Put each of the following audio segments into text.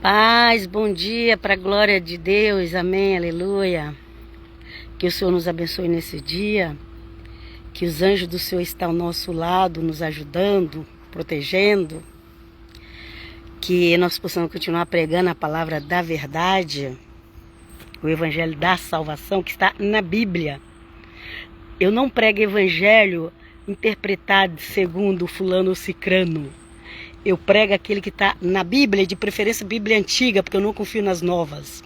Paz, bom dia, para a glória de Deus, amém, aleluia. Que o Senhor nos abençoe nesse dia, que os anjos do Senhor estão ao nosso lado, nos ajudando, protegendo, que nós possamos continuar pregando a palavra da verdade, o evangelho da salvação que está na Bíblia. Eu não prego evangelho interpretado segundo fulano ou cicrano. Eu prego aquele que está na Bíblia, de preferência Bíblia antiga, porque eu não confio nas novas.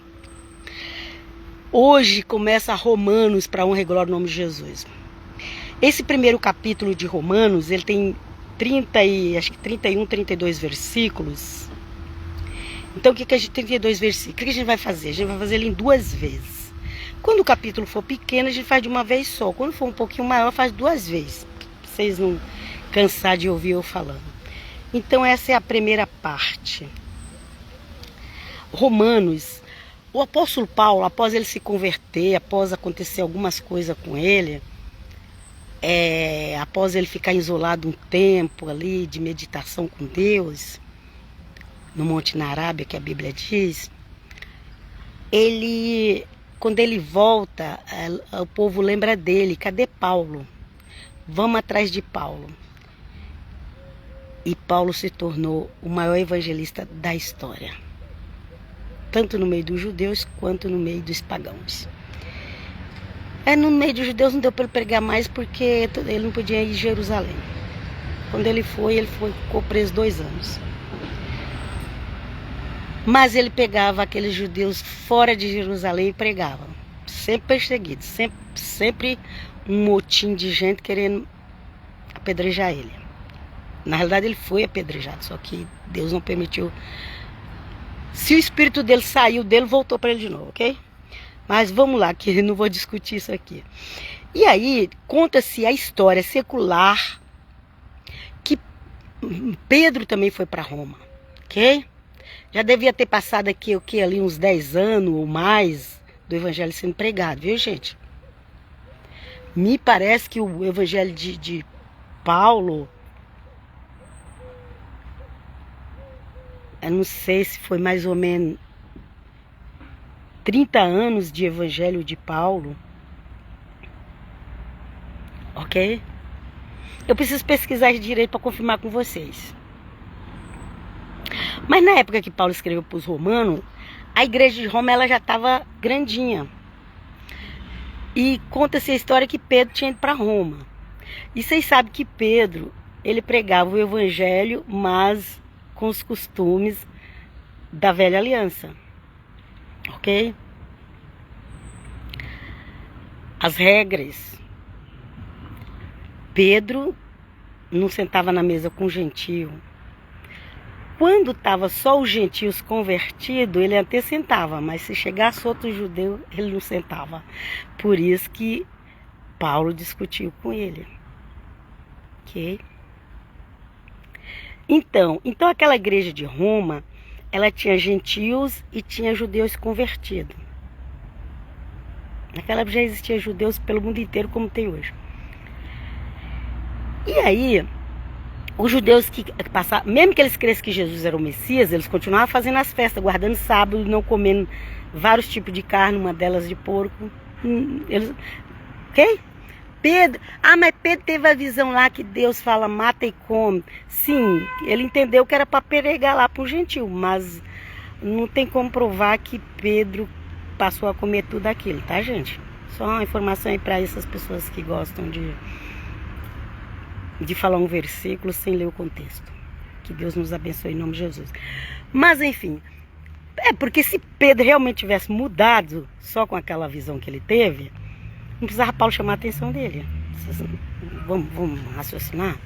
Hoje começa Romanos, para honra e glória do nome de Jesus. Esse primeiro capítulo de Romanos, ele tem 31, 32 versículos. Então, o que a gente 32 versículos? O que a gente vai fazer? A gente vai fazer ele em duas vezes. Quando o capítulo for pequeno, a gente faz de uma vez só. Quando for um pouquinho maior, faz duas vezes. Pra vocês não cansar de ouvir eu falando. Então essa é a primeira parte. Romanos, o apóstolo Paulo, após ele se converter, após acontecer algumas coisas com ele, após ele ficar isolado um tempo ali de meditação com Deus, no Monte na Arábia, que a Bíblia diz, quando ele volta, o povo lembra dele, cadê Paulo? Vamos atrás de Paulo. E Paulo se tornou o maior evangelista da história. Tanto no meio dos judeus, quanto no meio dos pagãos. No meio dos judeus não deu para ele pregar mais, porque ele não podia ir em Jerusalém. Quando ele ficou preso 2 anos. Mas ele pegava aqueles judeus fora de Jerusalém e pregava. Sempre perseguido, sempre um motim de gente querendo apedrejar ele. Na realidade ele foi apedrejado, só que Deus não permitiu. Se o espírito dele saiu dele, voltou para ele de novo, ok? Mas vamos lá, que eu não vou discutir isso aqui. E aí, conta-se a história secular que Pedro também foi para Roma, ok? Já devia ter passado aqui, ali uns 10 anos ou mais do evangelho sendo pregado, viu, gente? Me parece que o evangelho de Paulo, eu não sei se foi mais ou menos 30 anos de evangelho de Paulo. Ok? Eu preciso pesquisar direito para confirmar com vocês. Mas na época que Paulo escreveu para os romanos, a igreja de Roma ela já estava grandinha. E conta-se a história que Pedro tinha ido para Roma. E vocês sabem que Pedro, ele pregava o evangelho, mas com os costumes da velha aliança, ok? As regras. Pedro não sentava na mesa com o gentio. Quando estava só os gentios convertidos, ele até sentava, mas se chegasse outro judeu, ele não sentava. Por isso que Paulo discutiu com ele, ok? Então aquela igreja de Roma, ela tinha gentios e tinha judeus convertidos. Naquela época já existia judeus pelo mundo inteiro como tem hoje. E aí, os judeus que passavam, mesmo que eles crescem que Jesus era o Messias, eles continuavam fazendo as festas, guardando sábado, não comendo vários tipos de carne, uma delas de porco. Ok? Pedro, mas Pedro teve a visão lá que Deus fala, mata e come. Sim, ele entendeu que era para pregar lá para o gentil, mas não tem como provar que Pedro passou a comer tudo aquilo, tá, gente? Só uma informação aí para essas pessoas que gostam de falar um versículo sem ler o contexto. Que Deus nos abençoe em nome de Jesus. Mas enfim, porque se Pedro realmente tivesse mudado só com aquela visão que ele teve, não precisava Paulo chamar a atenção dele. Vamos raciocinar?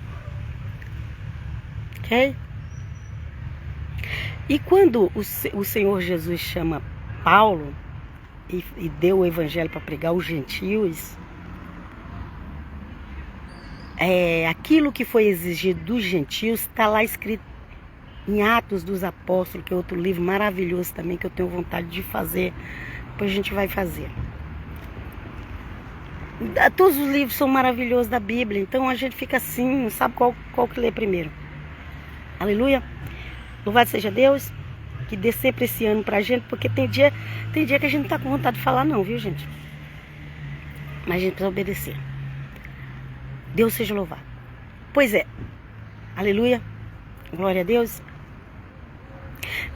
Ok? E quando o Senhor Jesus chama Paulo e deu o evangelho para pregar os gentios, aquilo que foi exigido dos gentios está lá escrito em Atos dos Apóstolos, que é outro livro maravilhoso também, que eu tenho vontade de fazer. Depois a gente vai fazer. Todos os livros são maravilhosos da Bíblia, então a gente fica assim, não sabe qual que lê primeiro. Aleluia. Louvado seja Deus. que dê sempre esse ano pra gente, porque tem dia que a gente não tá com vontade de falar não, viu, gente? Mas a gente precisa obedecer. Deus seja louvado. Pois é. Aleluia. Glória a Deus.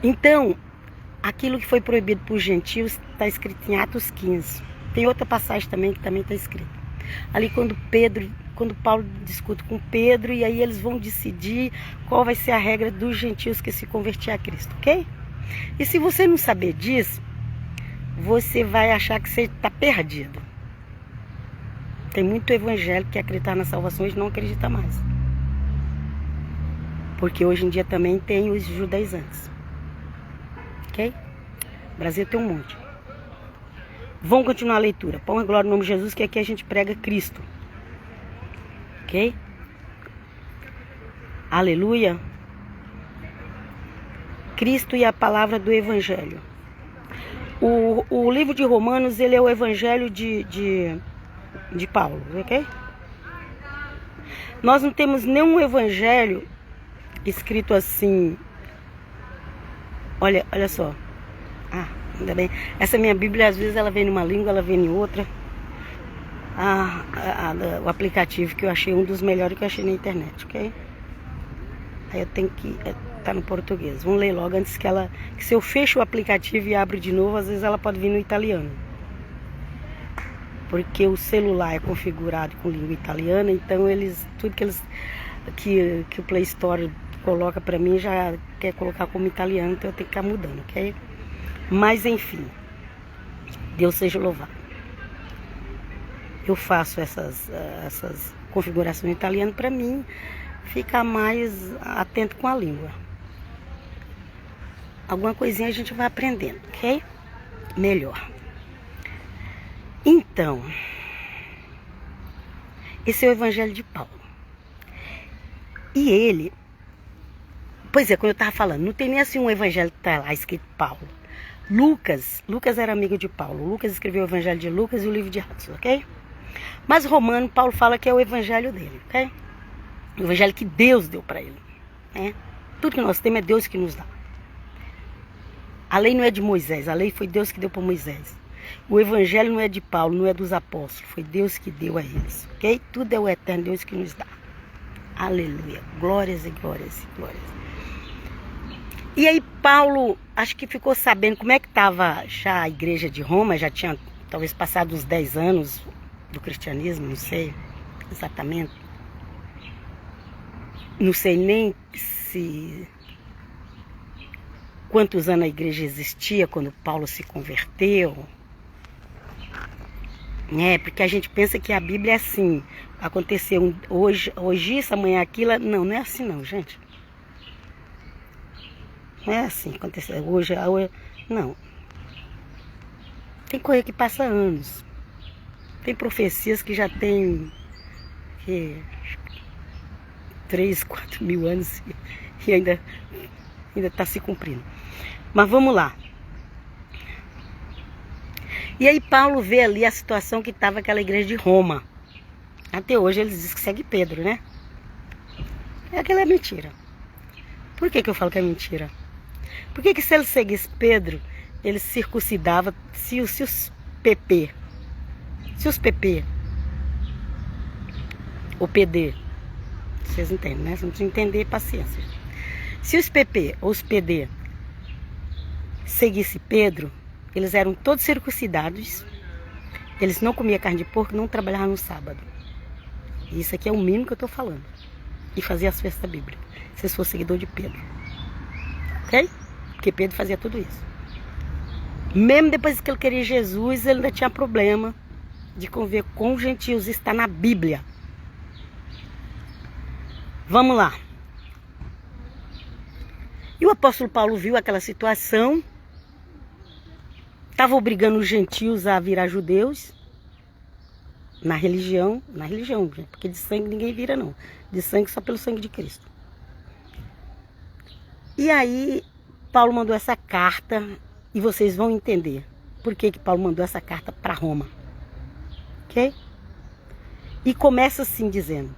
Então, aquilo que foi proibido por gentios está escrito em Atos 15. Tem outra passagem também que também está escrita. Ali quando Paulo discute com Pedro, e aí eles vão decidir qual vai ser a regra dos gentios que se converter a Cristo, ok? E se você não saber disso, você vai achar que você está perdido. Tem muito evangélico que acredita na salvação e não acredita mais. Porque hoje em dia também tem os judaizantes. Ok? O Brasil tem um monte. Vamos continuar a leitura. Põe glória no nome de Jesus, que aqui a gente prega Cristo. Ok? Aleluia. Cristo e a palavra do Evangelho. O livro de Romanos, ele é o Evangelho de Paulo, ok? Nós não temos nenhum Evangelho escrito assim. Olha só. Ainda bem. Essa minha Bíblia, às vezes, ela vem numa língua, ela vem em outra. O aplicativo que eu achei, um dos melhores que eu achei na internet, ok? Aí eu tenho que... tá no português. Vamos ler logo antes que se eu fecho o aplicativo e abro de novo, às vezes ela pode vir no italiano. Porque o celular é configurado com língua italiana, então tudo que o Play Store coloca pra mim já quer colocar como italiano, então eu tenho que ficar mudando, ok? Mas enfim, Deus seja louvado. Eu faço essas configurações italianas para mim ficar mais atento com a língua. Alguma coisinha a gente vai aprendendo, ok? Melhor. Então, esse é o Evangelho de Paulo. E ele, pois é, como eu estava falando, não tem nem assim um evangelho que está lá escrito Paulo. Lucas era amigo de Paulo. Lucas escreveu o Evangelho de Lucas e o livro de Atos, ok? Mas Romano, Paulo fala que é o Evangelho dele, ok? O Evangelho que Deus deu para ele, né? Tudo que nós temos é Deus que nos dá. A lei não é de Moisés, a lei foi Deus que deu para Moisés. O Evangelho não é de Paulo, não é dos apóstolos, foi Deus que deu a eles, ok? Tudo é o eterno Deus que nos dá. Aleluia, glórias e glórias e glórias. E aí Paulo, acho que ficou sabendo como é que estava já a igreja de Roma, já tinha talvez passado uns 10 anos do cristianismo, não sei exatamente. Não sei nem quantos anos a igreja existia quando Paulo se converteu. Porque a gente pensa que a Bíblia é assim, aconteceu hoje isso, amanhã aquilo. Não é assim não, gente. Não é assim, aconteceu hoje, não. Tem coisa que passa anos. Tem profecias que já tem 3, 4 mil anos e ainda está se cumprindo. Mas vamos lá. E aí Paulo vê ali a situação que estava aquela igreja de Roma. Até hoje eles dizem que segue Pedro, né? Aquilo é mentira. Por que eu falo que é mentira? Porque se ele seguisse Pedro, ele circuncidava se os PP, ou PD, vocês entendem, né? Você não precisa entender, paciência. Se os PP ou os PD seguissem Pedro, eles eram todos circuncidados, eles não comiam carne de porco, não trabalhavam no sábado. Isso aqui é o mínimo que eu estou falando. E fazia as festas bíblicas, se eles fossem seguidor de Pedro. Ok? Porque Pedro fazia tudo isso. Mesmo depois que ele queria Jesus, ele ainda tinha problema de conviver com os gentios. Isso está na Bíblia. Vamos lá. E o apóstolo Paulo viu aquela situação. Estava obrigando os gentios a virar judeus. Na religião, gente, porque de sangue ninguém vira não. De sangue só pelo sangue de Cristo. E aí Paulo mandou essa carta, e vocês vão entender por que Paulo mandou essa carta para Roma. Ok? E começa assim dizendo: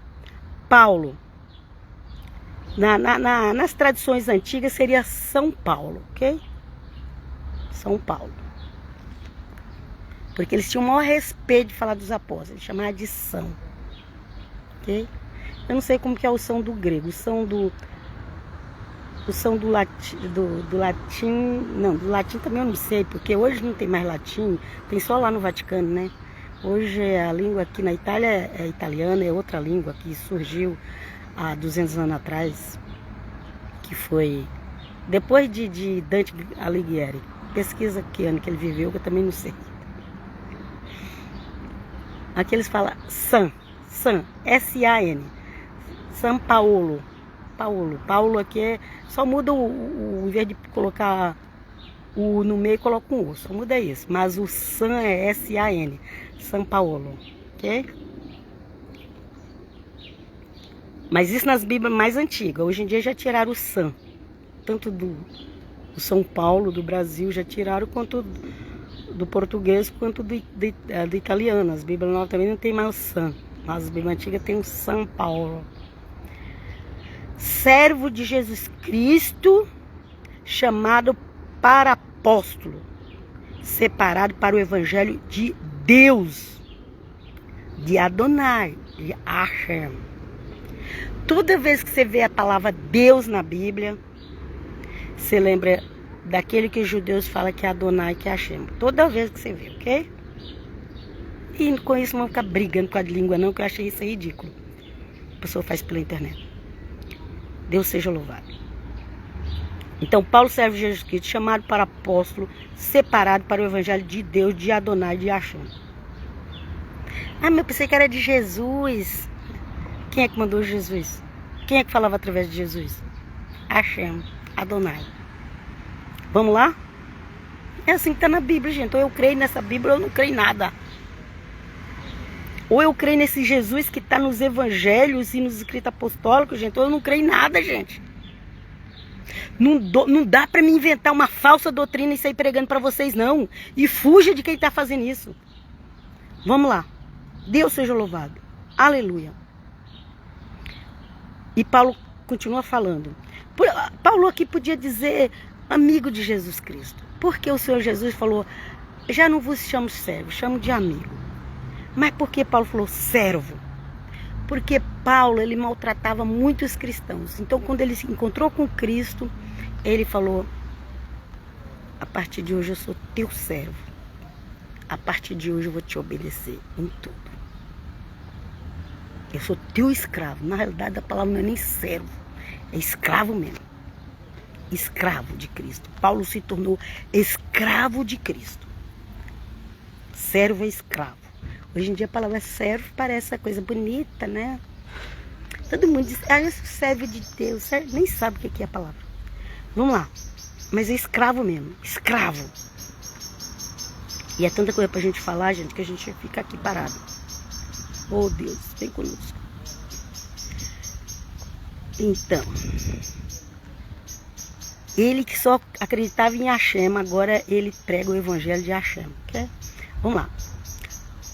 Paulo, Nas tradições antigas seria São Paulo, ok? São Paulo. Porque eles tinham o maior respeito de falar dos apóstolos, eles chamavam de São. Ok? Eu não sei como que é o São do grego, o São do latim, do latim também eu não sei, porque hoje não tem mais latim, tem só lá no Vaticano, né? Hoje a língua aqui na Itália é italiana, é outra língua que surgiu há 200 anos atrás, que foi depois de Dante Alighieri. Pesquisa que ano que ele viveu, que eu também não sei. Aqui eles falam San, S-A-N, São Paulo. Paulo aqui é, só muda em vez de colocar o no meio, coloca um O, só muda isso. Mas o San é S-A-N, São Paulo, ok? Mas isso nas Bíblias mais antigas. Hoje em dia já tiraram o San, tanto do São Paulo, do Brasil, já tiraram, quanto do português, quanto do italiano. As Bíblias novas também não tem mais o San, mas as Bíblias antigas tem o São Paulo. Servo de Jesus Cristo, chamado para apóstolo, separado para o evangelho de Deus, de Adonai, de Hashem. Toda vez que você vê a palavra Deus na Bíblia, você lembra daquele que os judeus falam que é Adonai, que é Hashem. Toda vez que você vê, ok? E com isso não ficar brigando com a língua não, que eu achei isso ridículo. A pessoa faz pela internet. Deus seja louvado. Então, Paulo, servo de Jesus Cristo, chamado para apóstolo, separado para o evangelho de Deus, de Adonai, de Hashem. Ah, mas eu pensei que era de Jesus. Quem é que mandou Jesus? Quem é que falava através de Jesus? Hashem, Adonai. Vamos lá? É assim que está na Bíblia, gente. Ou eu creio nessa Bíblia ou eu não creio em nada. Ou eu creio nesse Jesus que está nos evangelhos e nos escritos apostólicos, gente, ou eu não creio em nada, gente. Não dá para me inventar uma falsa doutrina e sair pregando para vocês, não. E fuja de quem está fazendo isso. Vamos lá. Deus seja louvado. Aleluia. E Paulo continua falando. Paulo aqui podia dizer amigo de Jesus Cristo. Porque o Senhor Jesus falou, já não vos chamo servo, chamo de amigo. Mas por que Paulo falou servo? Porque Paulo, ele maltratava muitos cristãos. Então, quando ele se encontrou com Cristo, ele falou, a partir de hoje eu sou teu servo. A partir de hoje eu vou te obedecer em tudo. Eu sou teu escravo. Na realidade, a palavra não é nem servo, é escravo mesmo. Escravo de Cristo. Paulo se tornou escravo de Cristo. Servo é escravo. Hoje em dia a palavra servo parece uma coisa bonita, né? Todo mundo diz, isso serve de Deus. Nem sabe o que é a palavra. Vamos lá. Mas é escravo mesmo. Escravo. E é tanta coisa pra gente falar, gente, que a gente fica aqui parado. Oh, Deus, vem conosco. Então, ele que só acreditava em Hashem, agora ele prega o evangelho de Hashem. Okay? Vamos lá.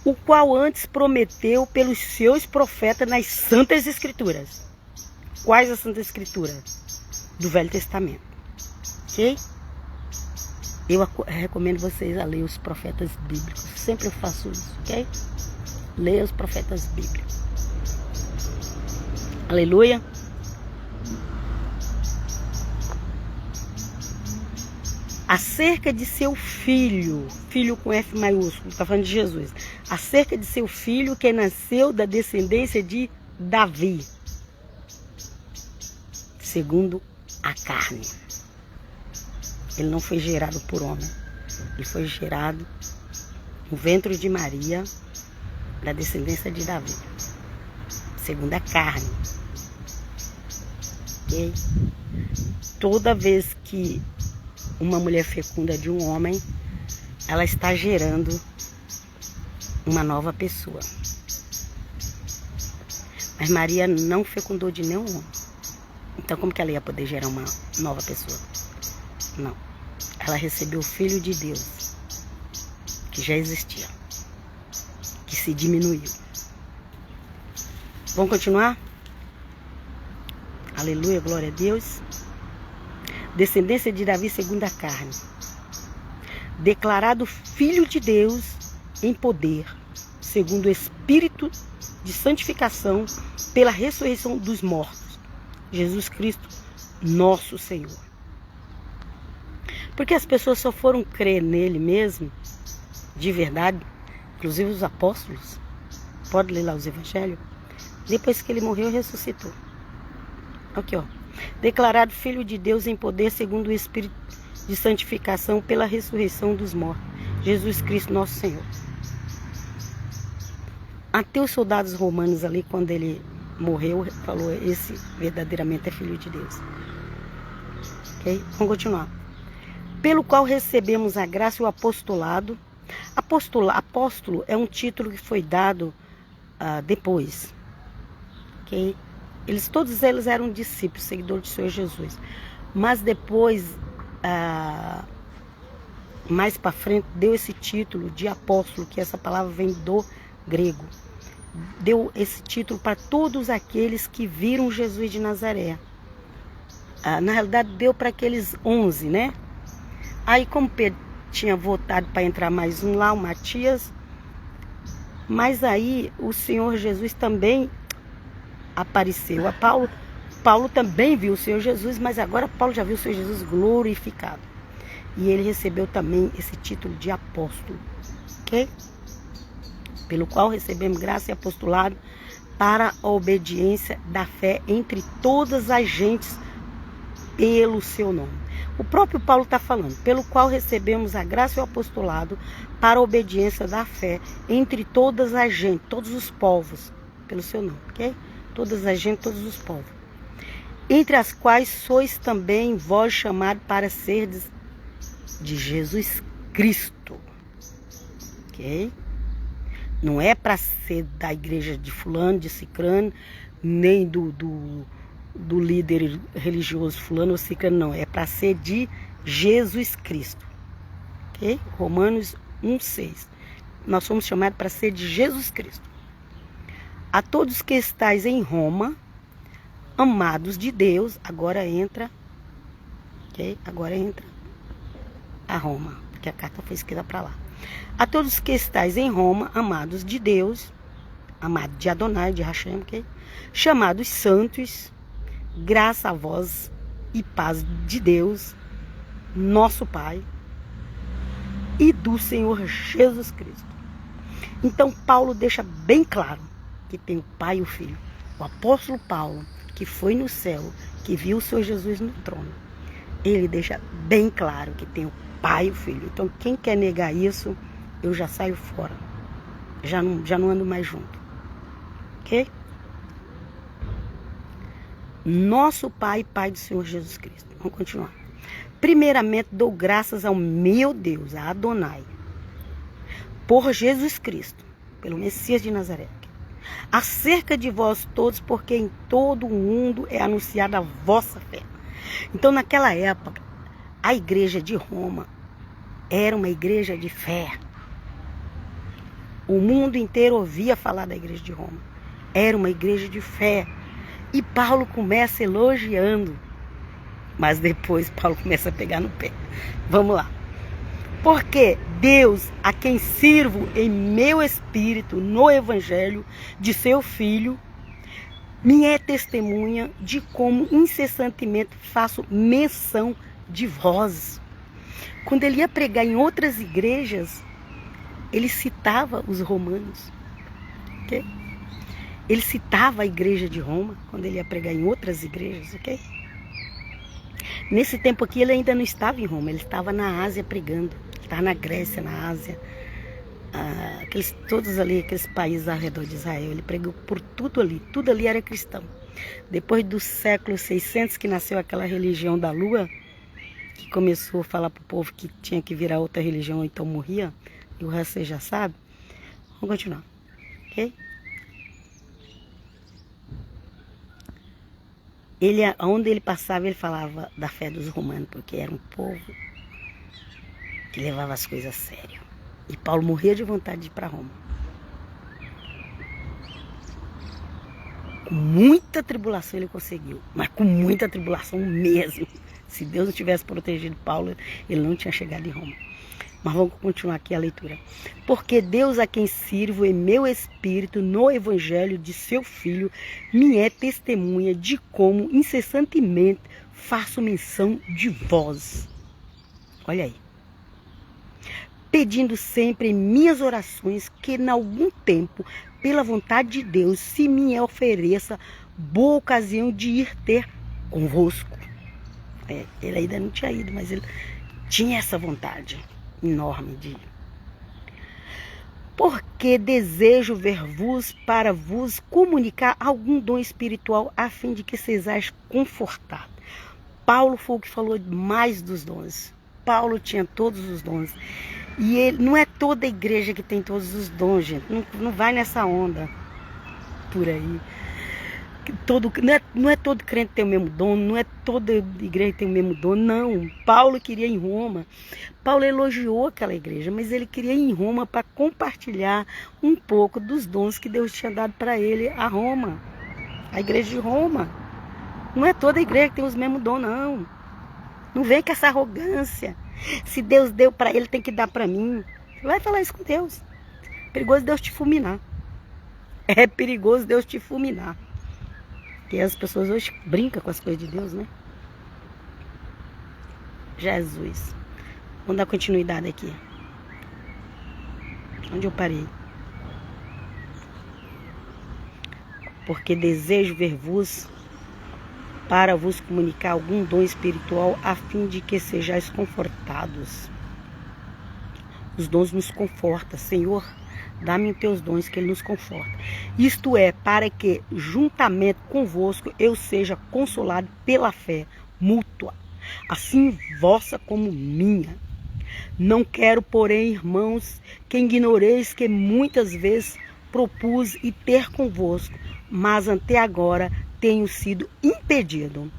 O qual antes prometeu pelos seus profetas nas Santas Escrituras. Quais as Santas Escrituras? Do Velho Testamento. Ok? Eu recomendo vocês a ler os profetas bíblicos. Sempre eu faço isso, ok? Leia os profetas bíblicos. Aleluia. Acerca de seu filho, filho com F maiúsculo, está falando de Jesus. Acerca de seu filho que nasceu da descendência de Davi, segundo a carne. Ele não foi gerado por homem, ele foi gerado no ventre de Maria, da descendência de Davi, segundo a carne. Okay? Toda vez que uma mulher fecunda de um homem, ela está gerando uma nova pessoa. Mas Maria não fecundou de nenhum homem. Então como que ela ia poder gerar uma nova pessoa? Não. Ela recebeu o Filho de Deus, que já existia, que se diminuiu. Vamos continuar? aleluia, glória a Deus, descendência de Davi segundo a carne, declarado Filho de Deus em poder, segundo o Espírito de santificação, pela ressurreição dos mortos, Jesus Cristo, nosso Senhor. Porque as pessoas só foram crer nele mesmo, de verdade, inclusive os apóstolos, pode ler lá os evangelhos, depois que ele morreu e ressuscitou. Aqui, ó. Declarado Filho de Deus em poder, segundo o Espírito de santificação, pela ressurreição dos mortos, Jesus Cristo, nosso Senhor. Até os soldados romanos ali, quando ele morreu, falou, esse verdadeiramente é Filho de Deus. Ok? Vamos continuar. Pelo qual recebemos a graça e o apostolado. Apóstolo é um título que foi dado depois. Ok? Todos eles eram discípulos, seguidores do Senhor Jesus. Mas depois, mais para frente, deu esse título de apóstolo, que essa palavra vem do grego. Deu esse título para todos aqueles que viram Jesus de Nazaré. Na realidade, deu para aqueles 11, né? Aí, como Pedro tinha votado para entrar mais um lá, o Matias, mas aí o Senhor Jesus também apareceu. Paulo também viu o Senhor Jesus, mas agora Paulo já viu o Senhor Jesus glorificado. E ele recebeu também esse título de apóstolo. Ok? Pelo qual recebemos graça e apostolado para a obediência da fé entre todas as gentes pelo seu nome. O próprio Paulo está falando, pelo qual recebemos a graça e o apostolado para a obediência da fé entre todas as gentes, todos os povos, pelo seu nome, ok? Todas as gentes, todos os povos. Entre as quais sois também vós chamados para serdes de Jesus Cristo, ok? Não é para ser da igreja de fulano, de cicrano, nem do líder religioso fulano ou cicrano, não. É para ser de Jesus Cristo. Ok? Romanos 1,6. Nós somos chamados para ser de Jesus Cristo. A todos que estáis em Roma, amados de Deus, agora entra, ok? Agora entra a Roma, porque a carta foi escrita para lá. A todos que estáis em Roma, amados de Deus, amados de Adonai, de Hashem, okay? Chamados santos, graça a vós e paz de Deus, nosso Pai, e do Senhor Jesus Cristo. Então Paulo deixa bem claro que tem o Pai e o Filho. O apóstolo Paulo, que foi no céu, que viu o Senhor Jesus no trono, ele deixa bem claro que tem o Pai e o Filho. Então quem quer negar isso, eu já saio fora. Já não ando mais junto. Ok? Nosso Pai, Pai do Senhor Jesus Cristo. Vamos continuar. Primeiramente dou graças ao meu Deus, a Adonai, por Jesus Cristo, pelo Messias de Nazaré, acerca de vós todos, porque em todo o mundo é anunciada a vossa fé. Então naquela época, a igreja de Roma era uma igreja de fé. O mundo inteiro ouvia falar da igreja de Roma. Era uma igreja de fé. E Paulo começa elogiando. Mas depois Paulo começa a pegar no pé. Vamos lá. Porque Deus, a quem sirvo em meu espírito no evangelho de seu Filho, me é testemunha de como incessantemente faço menção de vós. Quando ele ia pregar em outras igrejas, ele citava os romanos. Ok? Ele citava a igreja de Roma, quando ele ia pregar em outras igrejas, ok? Nesse tempo aqui ele ainda não estava em Roma, ele estava na Ásia pregando. Ele estava na Grécia, na Ásia, todos ali, aqueles países ao redor de Israel. Ele pregou por tudo ali era cristão. Depois do século 600 que nasceu aquela religião da lua, que começou a falar para o povo que tinha que virar outra religião, então morria, e o resto você já sabe. Vamos continuar, ok? Onde ele passava, ele falava da fé dos romanos, porque era um povo que levava as coisas a sério. E Paulo morria de vontade de ir para Roma. Com muita tribulação ele conseguiu, mas com muita tribulação mesmo. Se Deus não tivesse protegido Paulo, ele não tinha chegado em Roma. Mas vamos continuar aqui a leitura. Porque Deus a quem sirvo em meu espírito no evangelho de seu Filho me é testemunha de como incessantemente faço menção de vós. Olha aí. Pedindo sempre em minhas orações que em algum tempo, pela vontade de Deus, se me ofereça boa ocasião de ir ter convosco. Ele ainda não tinha ido, mas ele tinha essa vontade enorme de ir. Porque desejo ver-vos para vos comunicar algum dom espiritual a fim de que sejais confortados. Paulo foi o que falou mais dos dons. Paulo tinha todos os dons. E ele, não é toda a igreja que tem todos os dons, gente. Não vai nessa onda por aí. Não é todo crente que tem o mesmo dom, não é toda igreja que tem o mesmo dom, não. Paulo queria ir em Roma. Paulo elogiou aquela igreja, mas ele queria ir em Roma para compartilhar um pouco dos dons que Deus tinha dado para ele a Roma. A igreja de Roma. Não é toda igreja que tem os mesmos dons, não. Não vem com essa arrogância. Se Deus deu para ele, tem que dar para mim. Vai falar isso com Deus. É perigoso Deus te fulminar. É perigoso Deus te fulminar. Porque as pessoas hoje brincam com as coisas de Deus, né? Jesus. Vamos dar continuidade aqui. Onde eu parei? Porque desejo ver-vos para vos comunicar algum dom espiritual a fim de que sejais confortados. Os dons nos confortam. Senhor, dá-me os teus dons que ele nos conforta. Isto é, para que juntamente convosco eu seja consolado pela fé mútua, assim vossa como minha. Não quero, porém, irmãos, que ignoreis que muitas vezes propus e ter convosco, mas até agora tenho sido impedido,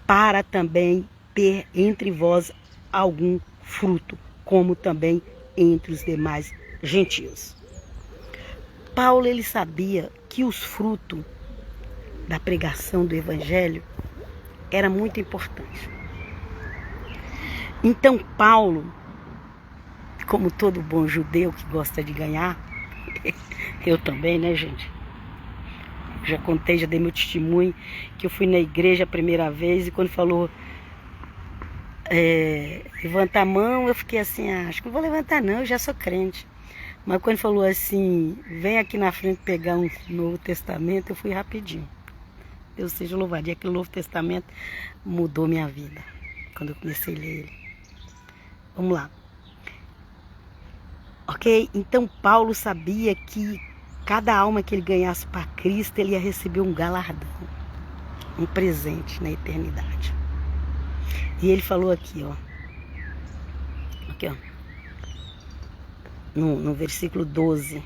para também ter entre vós algum fruto, como também entre os demais gentios. Paulo, ele sabia que os frutos da pregação do evangelho era muito importante. Então Paulo, como todo bom judeu que gosta de ganhar, eu também, né, gente? Já contei, já dei meu testemunho, que eu fui na igreja a primeira vez e quando falou levanta a mão, eu fiquei assim, acho que não vou levantar não, eu já sou crente. Mas quando falou assim, vem aqui na frente pegar um Novo Testamento, eu fui rapidinho. Deus seja louvado. E aquele Novo Testamento mudou minha vida, quando eu comecei a ler ele. Vamos lá. Ok? Então Paulo sabia que cada alma que ele ganhasse para Cristo, ele ia receber um galardão, um presente na eternidade. E ele falou aqui, ó. Aqui, ó. No versículo 12.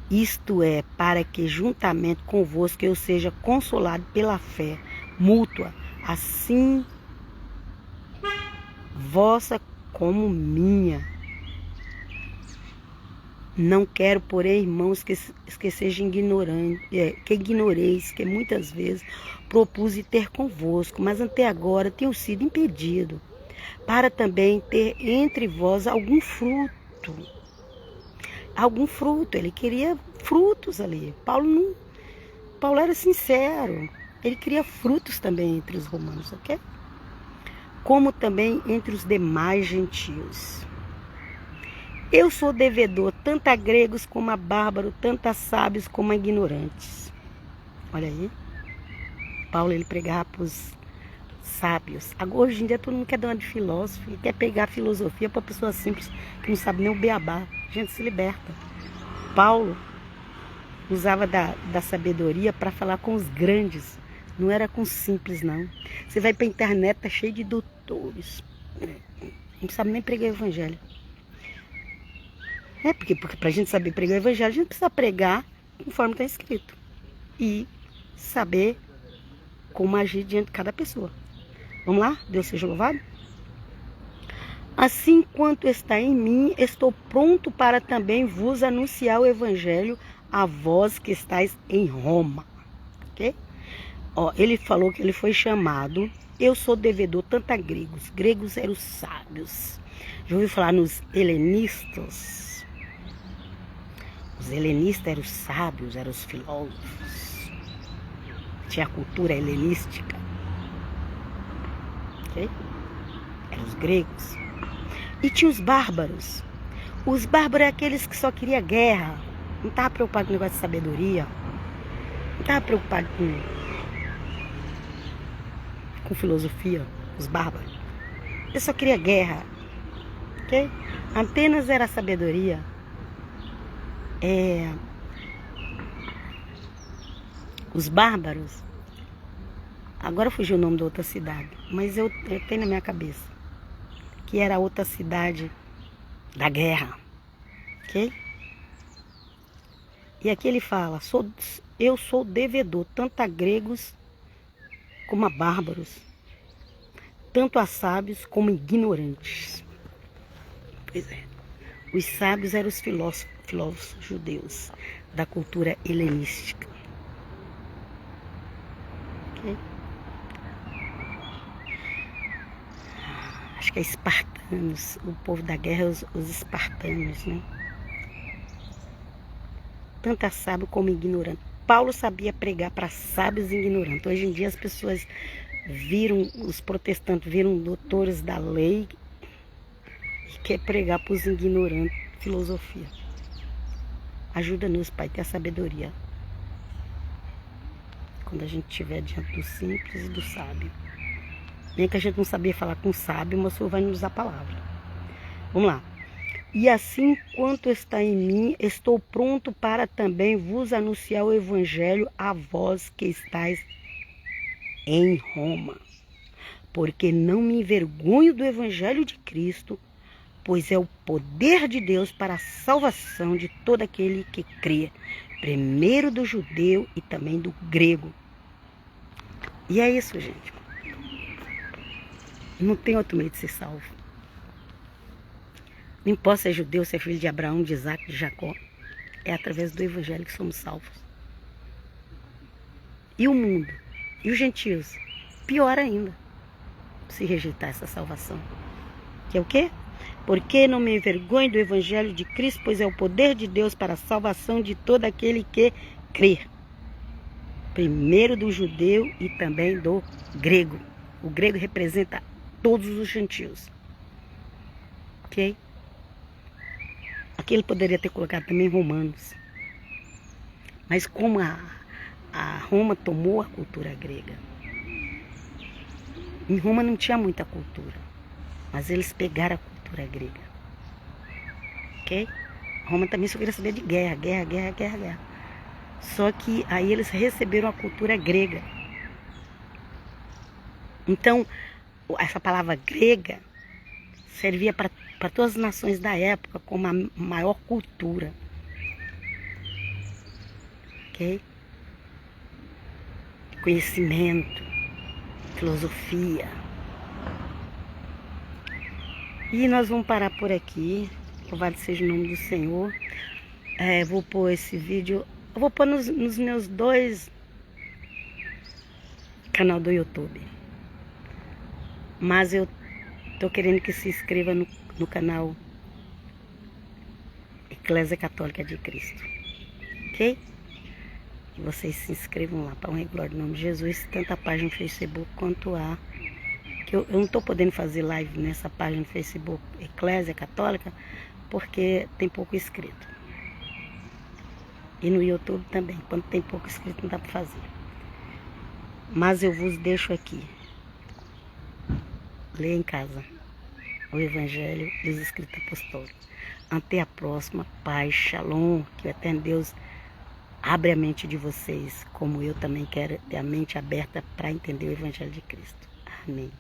Isto é, para que juntamente convosco eu seja consolado pela fé mútua, assim vossa como minha. Não quero, porém, irmãos, que sejam ignorantes, que ignoreis que muitas vezes propus ter convosco, mas até agora tenho sido impedido, para também ter entre vós algum fruto. Algum fruto, ele queria frutos ali. Paulo era sincero, ele queria frutos também entre os romanos, ok? Como também entre os demais gentios. Eu sou devedor tanto a gregos como a bárbaros, tanto a sábios como a ignorantes. Olha aí. Paulo, ele pregava para os sábios. Agora, hoje em dia, todo mundo quer dar uma de filósofo e quer pegar a filosofia para pessoa simples que não sabe nem o beabá. A gente se liberta. Paulo usava da sabedoria para falar com os grandes. Não era com os simples, não. Você vai para a internet, tá cheio de doutores. Não sabe nem pregar o evangelho. Porque para a gente saber pregar o evangelho, a gente precisa pregar conforme está escrito. E saber como agir diante de cada pessoa. Vamos lá? Deus seja louvado. Assim quanto está em mim, estou pronto para também vos anunciar o evangelho a vós que estáis em Roma. Ok? Ó, ele falou que ele foi chamado, eu sou devedor tanto a gregos. Gregos eram os sábios. Já ouviu falar nos helenistas? Os helenistas eram os sábios, eram os filósofos. Tinha a cultura helenística. Ok? Eram os gregos. E tinha os bárbaros. Os bárbaros eram aqueles que só queriam guerra. Não estavam preocupados com o negócio de sabedoria. Não estavam preocupados com filosofia. Os bárbaros. Eles só queriam guerra. Ok? Apenas era a sabedoria. Os bárbaros. Agora fugiu o nome da outra cidade. Mas eu tenho na minha cabeça. Que era a outra cidade da guerra. Ok? E aqui ele fala, eu sou devedor tanto a gregos como a bárbaros, tanto a sábios como ignorantes. Pois é, os sábios eram os filósofos judeus da cultura helenística. Ok? Acho que é espartanos, o povo da guerra, os espartanos, né? Tanto a sábio como ignorante. Paulo sabia pregar para sábios e ignorantes. Hoje em dia as pessoas os protestantes viram doutores da lei e quer pregar para os ignorantes filosofia. Ajuda-nos, Pai, a ter a sabedoria. Quando a gente estiver diante do simples e do sábio. Nem que a gente não sabia falar com o sábio, mas o Senhor vai nos dar a palavra. Vamos lá. E assim quanto está em mim, estou pronto para também vos anunciar o evangelho a vós que estáis em Roma. Porque não me envergonho do evangelho de Cristo, pois é o poder de Deus para a salvação de todo aquele que crê, primeiro do judeu e também do grego. E é isso, gente. Não tem outro meio de ser salvo. Não importa se é judeu, se é filho de Abraão, de Isaac, de Jacó. É através do evangelho que somos salvos. E o mundo, e os gentios, pior ainda, se rejeitar essa salvação. Que é o quê? Porque não me envergonho do evangelho de Cristo, pois é o poder de Deus para a salvação de todo aquele que crê. Primeiro do judeu e também do grego. O grego representa todos os gentios. Ok? Aqui ele poderia ter colocado também romanos. Mas como a Roma tomou a cultura grega. Em Roma não tinha muita cultura. Mas eles pegaram a cultura grega. Ok? Roma também só queria saber de guerra. Só que aí eles receberam a cultura grega. Então, essa palavra grega servia para todas as nações da época como a maior cultura. Ok? Conhecimento, filosofia. E nós vamos parar por aqui. Louvado seja o nome do Senhor. Vou pôr esse vídeo. Eu vou pôr nos meus 2 canal do YouTube. Mas eu tô querendo que se inscreva no canal Eclésia Católica de Cristo. Ok? Que vocês se inscrevam lá para honra e glória do nome de Jesus. Tanto a página no Facebook quanto que eu não estou podendo fazer live nessa página no Facebook Eclésia Católica porque tem pouco inscrito. E no YouTube também, quando tem pouco inscrito não dá para fazer. Mas eu vos deixo aqui. Leia em casa o Evangelho dos Escritos Apostólicos. Até a próxima. Paz, Shalom. Que o Eterno Deus abre a mente de vocês, como eu também quero ter a mente aberta para entender o Evangelho de Cristo. Amém.